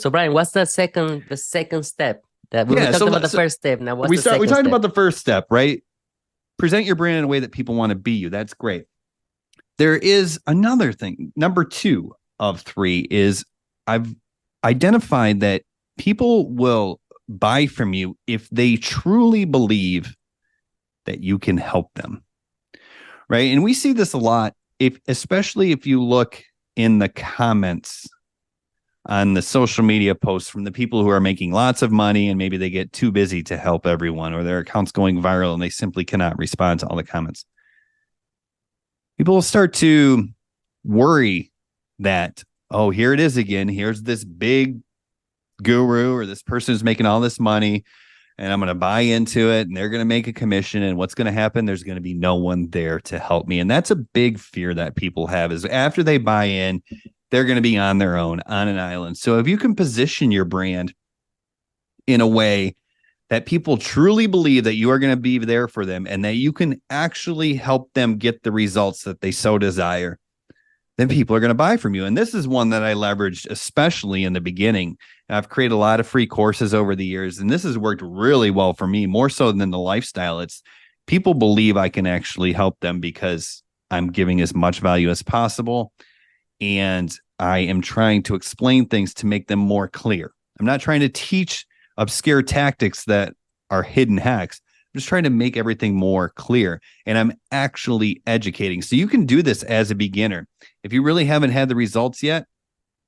So Brian, what's the second step? That we Yeah. talked So, about the so first step. Now what's we the start. We second talked step? about the first step, right? Present your brand in a way that people want to be you. That's great. There is another thing. Number two of three is I've identified that people will buy from you if they truly believe that you can help them. Right. And we see this a lot, especially if you look in the comments on the social media posts from the people who are making lots of money and maybe they get too busy to help everyone or their account's going viral and they simply cannot respond to all the comments. People will start to worry that, oh, here it is again. Here's this big guru or this person who's making all this money and I'm going to buy into it and they're going to make a commission. And what's going to happen? There's going to be no one there to help me. And that's a big fear that people have is after they buy in, they're going to be on their own on an island. So if you can position your brand in a way that people truly believe that you are going to be there for them and that you can actually help them get the results that they so desire, then people are going to buy from you. And this is one that I leveraged, especially in the beginning. I've created a lot of free courses over the years, and this has worked really well for me, more so than the lifestyle. It's people believe I can actually help them because I'm giving as much value as possible. And I am trying to explain things to make them more clear. I'm not trying to teach obscure tactics that are hidden hacks. I'm just trying to make everything more clear. And I'm actually educating. So you can do this as a beginner. If you really haven't had the results yet,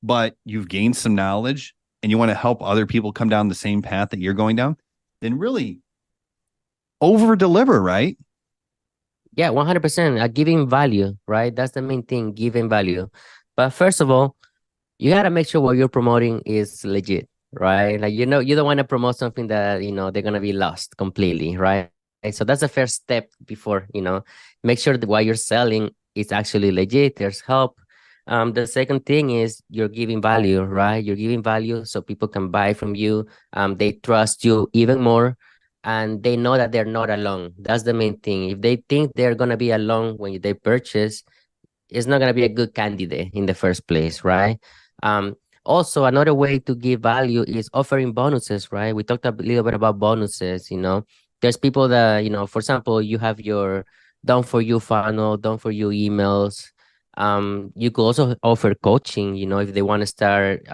but you've gained some knowledge and you want to help other people come down the same path that you're going down, then really over deliver, right? Yeah, 100%. Giving value, right? That's the main thing, giving value. But first of all, you gotta make sure what you're promoting is legit, right? Like you don't want to promote something that they're gonna be lost completely, right? And so that's the first step before make sure that what you're selling is actually legit. There's help. The second thing is you're giving value, right? You're giving value so people can buy from you. They trust you even more, and they know that they're not alone. That's the main thing. If they think they're gonna be alone when they purchase, it's not gonna be a good candidate in the first place, right? Um, Also, another way to give value is offering bonuses, right? We talked a little bit about bonuses. There's people that, for example, you have your done for you funnel, done for you emails. You could also offer coaching, if they want to start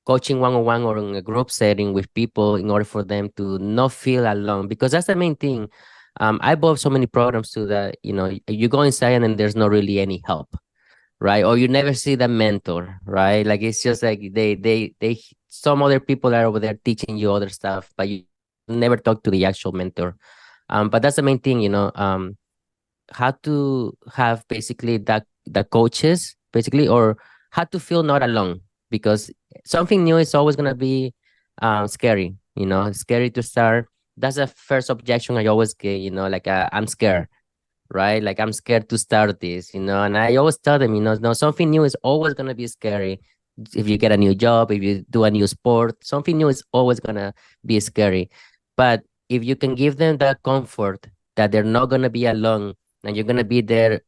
coaching one-on-one or in a group setting with people in order for them to not feel alone, because that's the main thing. I bought so many programs too that, you go inside and there's not really any help, right? Or you never see the mentor, right? Like it's just like some other people are over there teaching you other stuff, but you never talk to the actual mentor. But that's the main thing, how to have basically that the coaches basically, or how to feel not alone, because something new is always gonna be scary. It's scary to start. That's the first objection I always get. Like I'm scared, right? Like I'm scared to start this, and I always tell them, no, something new is always gonna be scary. If you get a new job, if you do a new sport, something new is always gonna be scary. But if you can give them that comfort that they're not gonna be alone and you're gonna be there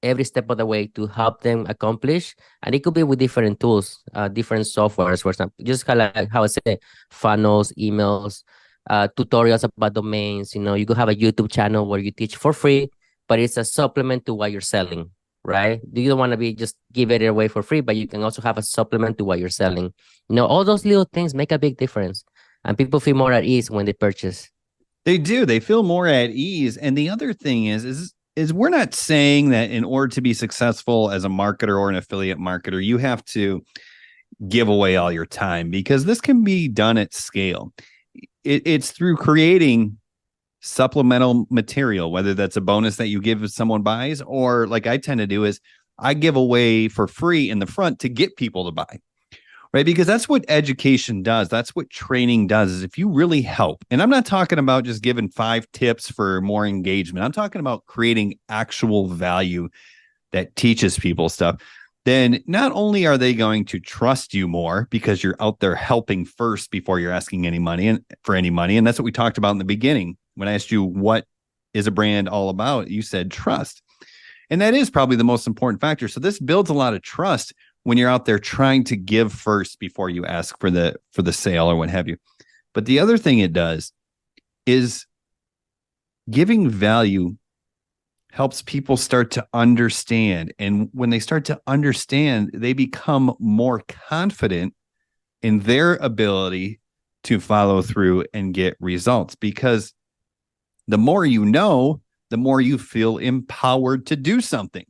every step of the way to help them accomplish, and it could be with different tools, different softwares, for example, just like how I say, funnels, emails, tutorials about domains. You could have a YouTube channel where you teach for free, but it's a supplement to what you're selling, right? You don't want to be just give it away for free, but you can also have a supplement to what you're selling. All those little things make a big difference, and people feel more at ease when they purchase. They do. They feel more at ease. And the other thing is we're not saying that in order to be successful as a marketer or an affiliate marketer, you have to give away all your time, because this can be done at scale. It's through creating supplemental material, whether that's a bonus that you give if someone buys, or like I tend to do is I give away for free in the front to get people to buy. Right. Because that's what education does. That's what training does, is if you really help. And I'm not talking about just giving 5 tips for more engagement. I'm talking about creating actual value that teaches people stuff. Then not only are they going to trust you more because you're out there helping first before you're asking any money and for any money. And that's what we talked about in the beginning. When I asked you, what is a brand all about? You said trust. And that is probably the most important factor. So this builds a lot of trust when you're out there trying to give first before you ask for the sale or what have you. But the other thing it does is giving value helps people start to understand. And when they start to understand, they become more confident in their ability to follow through and get results, because the more you know, the more you feel empowered to do something.